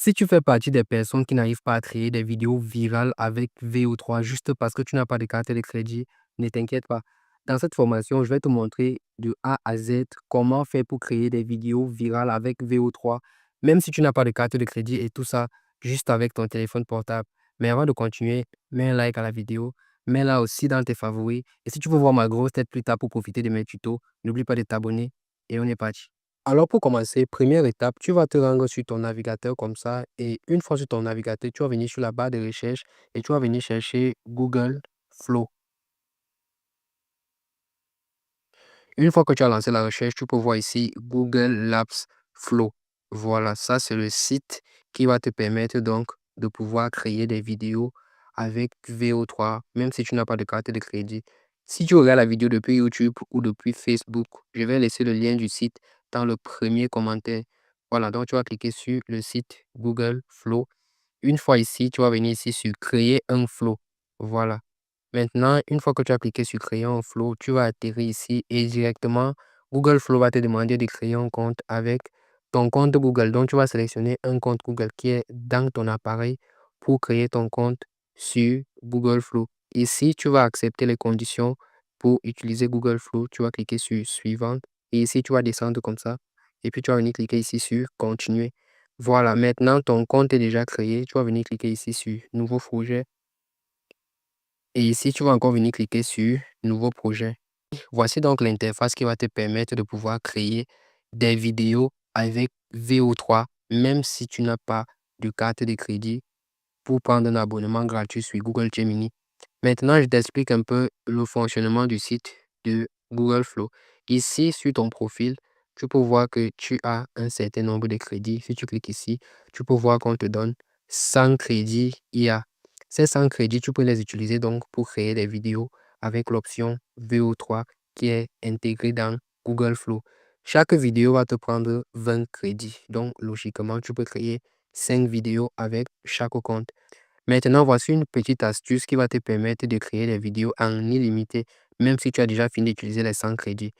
Si tu fais partie des personnes qui n'arrivent pas à créer des vidéos virales avec VO3 juste parce que tu n'as pas de carte de crédit, ne t'inquiète pas. Dans cette formation, je vais te montrer de A à Z comment faire pour créer des vidéos virales avec VO3, même si tu n'as pas de carte de crédit et tout ça, juste avec ton téléphone portable. Mais avant de continuer, mets un like à la vidéo, mets-la aussi dans tes favoris. Et si tu veux voir ma grosse tête plus tard pour profiter de mes tutos, n'oublie pas de t'abonner et on est parti. Alors pour commencer, première étape, tu vas te rendre sur ton navigateur comme ça et une fois sur ton navigateur, tu vas venir sur la barre de recherche et tu vas venir chercher Google Flow. Une fois que tu as lancé la recherche, tu peux voir ici Google Labs Flow. Voilà, ça c'est le site qui va te permettre donc de pouvoir créer des vidéos avec VO3, même si tu n'as pas de carte de crédit. Si tu regardes la vidéo depuis YouTube ou depuis Facebook, je vais laisser le lien du site dans le premier commentaire. Voilà, donc tu vas cliquer sur le site Google Flow. Une fois ici, tu vas venir ici sur créer un flow. Voilà. Maintenant, une fois que tu as cliqué sur créer un flow, tu vas atterrir ici et directement, Google Flow va te demander de créer un compte avec ton compte Google. Donc, tu vas sélectionner un compte Google qui est dans ton appareil pour créer ton compte sur Google Flow. Ici, tu vas accepter les conditions pour utiliser Google Flow. Tu vas cliquer sur suivante et ici, tu vas descendre comme ça. Et puis, tu vas venir cliquer ici sur continuer. Voilà, maintenant, ton compte est déjà créé. Tu vas venir cliquer ici sur nouveau projet. Et ici, tu vas encore venir cliquer sur nouveau projet. Voici donc l'interface qui va te permettre de pouvoir créer des vidéos avec VO3, même si tu n'as pas de carte de crédit pour prendre un abonnement gratuit sur Google Gemini. Maintenant, je t'explique un peu le fonctionnement du site de Google Flow. Ici, sur ton profil, tu peux voir que tu as un certain nombre de crédits. Si tu cliques ici, tu peux voir qu'on te donne 100 crédits IA. Ces 100 crédits, tu peux les utiliser donc pour créer des vidéos avec l'option VO3 qui est intégrée dans Google Flow. Chaque vidéo va te prendre 20 crédits. Donc, logiquement, tu peux créer 5 vidéos avec chaque compte. Maintenant, voici une petite astuce qui va te permettre de créer des vidéos en illimité, même si tu as déjà fini d'utiliser les 100 crédits.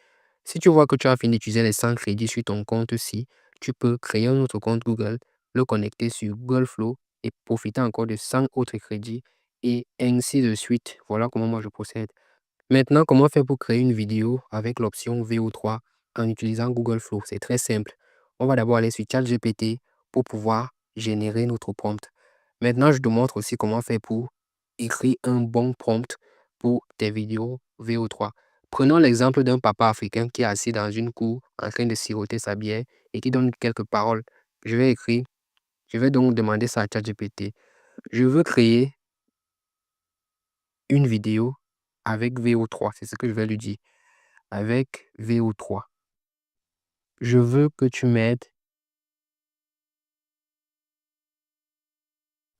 Si tu vois que tu as fini d'utiliser les 100 crédits sur ton compte-ci, tu peux créer un autre compte Google, le connecter sur Google Flow et profiter encore de 100 autres crédits et ainsi de suite. Voilà comment moi je procède. Maintenant, comment faire pour créer une vidéo avec l'option VO3 en utilisant Google Flow? C'est très simple. On va d'abord aller sur ChatGPT pour pouvoir générer notre prompt. Maintenant, je te montre aussi comment faire pour écrire un bon prompt pour tes vidéos VO3. Prenons l'exemple d'un papa africain qui est assis dans une cour en train de siroter sa bière et qui donne quelques paroles. Je vais écrire, je vais donc demander ça à ChatGPT. Je veux créer une vidéo avec VO3, c'est ce que je vais lui dire. Avec VO3. Je veux que tu m'aides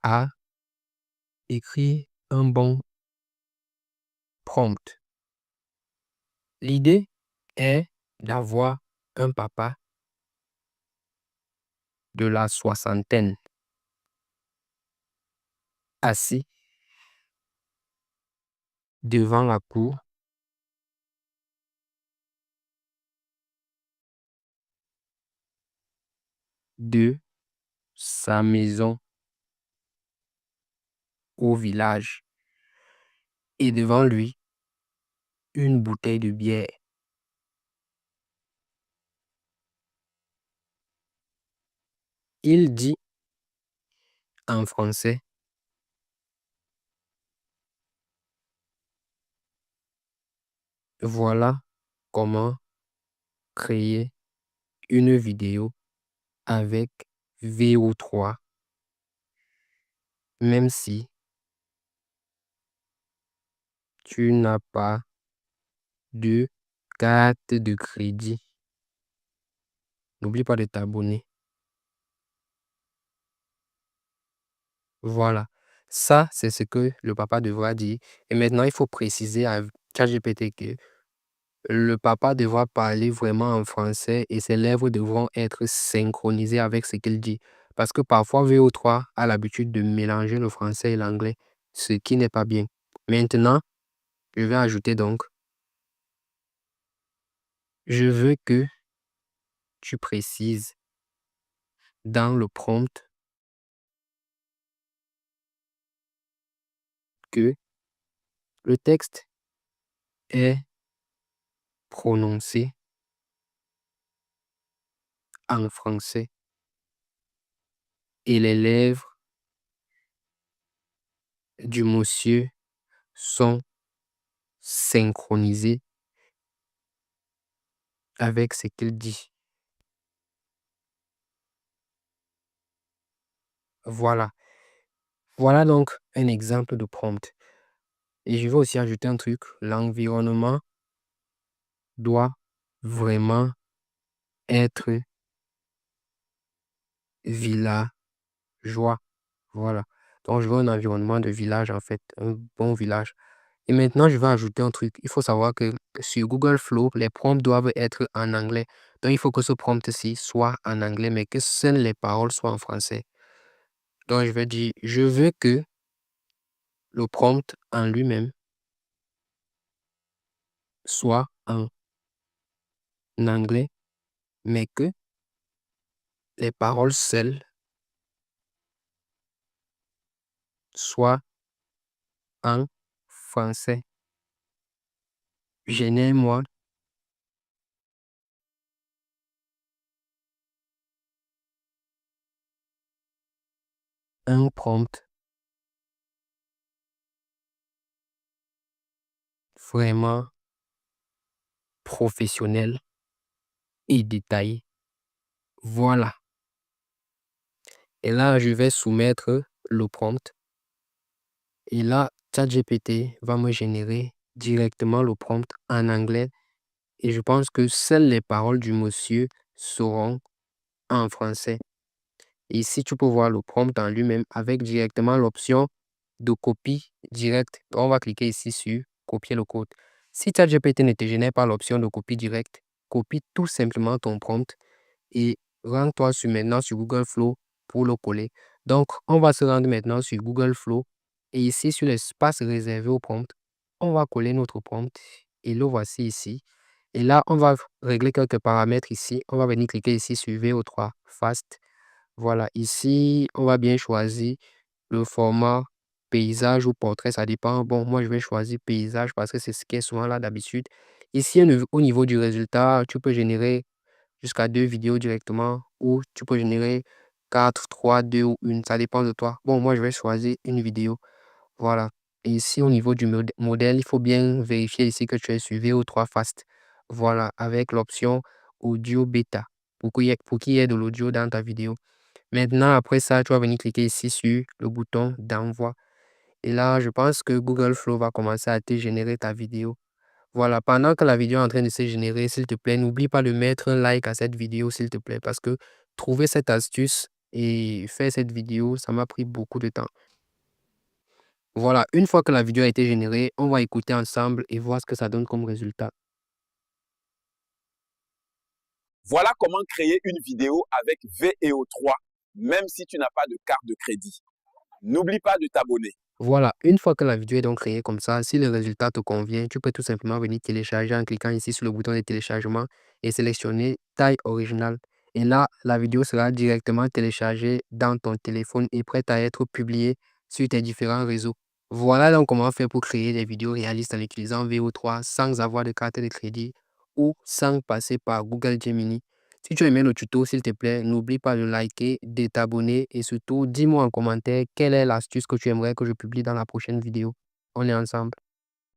à écrire un bon prompt. L'idée est d'avoir un papa de la soixantaine assis devant la cour de sa maison au village et devant lui une bouteille de bière. Il dit en français, voilà comment créer une vidéo avec VO3, même si tu n'as pas de carte de crédit. N'oublie pas de t'abonner. Voilà. Ça, c'est ce que le papa devra dire. Et maintenant, il faut préciser à ChatGPT que le papa devra parler vraiment en français et ses lèvres devront être synchronisées avec ce qu'il dit. Parce que parfois, VO3 a l'habitude de mélanger le français et l'anglais, ce qui n'est pas bien. Maintenant, je vais ajouter donc, je veux que tu précises dans le prompt que le texte est prononcé en français et les lèvres du monsieur sont synchronisées avec ce qu'il dit. Voilà. Voilà donc un exemple de prompt. Et je vais aussi ajouter un truc. L'environnement doit vraiment être villageois. Voilà. Donc, je veux un environnement de village, en fait, un bon village. Et maintenant, je vais ajouter un truc. Il faut savoir que sur Google Flow, les prompts doivent être en anglais. Donc, il faut que ce prompt-ci soit en anglais, mais que seules les paroles soient en français. Donc, je vais dire, je veux que le prompt en lui-même soit en anglais, mais que les paroles seules soient en français. Génère-moi un prompt vraiment professionnel et détaillé. Voilà. Et là, je vais soumettre le prompt. Et là, ChatGPT va me générer directement le prompt en anglais. Et je pense que seules les paroles du monsieur seront en français. Et ici, tu peux voir le prompt en lui-même avec directement l'option de copie directe. On va cliquer ici sur copier le code. Si ChatGPT ne te génère pas l'option de copie directe, copie tout simplement ton prompt et rends-toi maintenant sur Google Flow pour le coller. Donc, on va se rendre maintenant sur Google Flow et ici sur l'espace réservé au prompt, on va coller notre prompt et le voici ici. Et là, on va régler quelques paramètres ici. On va venir cliquer ici sur VO3 Fast. Voilà, ici, on va bien choisir le format paysage ou portrait, ça dépend. Bon, moi, je vais choisir paysage parce que c'est ce qui est souvent là d'habitude. Ici, au niveau du résultat, tu peux générer jusqu'à 2 vidéos directement ou tu peux générer 4, 3, 2 ou une. Ça dépend de toi. Bon, moi, je vais choisir une vidéo. Voilà. Et ici, au niveau du modèle, il faut bien vérifier ici que tu es sur VO3 Fast. Voilà, avec l'option audio bêta pour qu'il y ait de l'audio dans ta vidéo. Maintenant, après ça, tu vas venir cliquer ici sur le bouton d'envoi. Et là, je pense que Google Flow va commencer à te générer ta vidéo. Voilà, pendant que la vidéo est en train de se générer, s'il te plaît, n'oublie pas de mettre un like à cette vidéo, s'il te plaît, parce que trouver cette astuce et faire cette vidéo, ça m'a pris beaucoup de temps. Voilà, une fois que la vidéo a été générée, on va écouter ensemble et voir ce que ça donne comme résultat. Voilà comment créer une vidéo avec VEO3, même si tu n'as pas de carte de crédit. N'oublie pas de t'abonner. Voilà, une fois que la vidéo est donc créée comme ça, si le résultat te convient, tu peux tout simplement venir télécharger en cliquant ici sur le bouton de téléchargement et sélectionner taille originale. Et là, la vidéo sera directement téléchargée dans ton téléphone et prête à être publiée sur tes différents réseaux. Voilà donc comment faire pour créer des vidéos réalistes en utilisant VO3 sans avoir de carte de crédit ou sans passer par Google Gemini. Si tu as aimé le tuto, s'il te plaît, n'oublie pas de liker, de t'abonner et surtout, dis-moi en commentaire quelle est l'astuce que tu aimerais que je publie dans la prochaine vidéo. On est ensemble.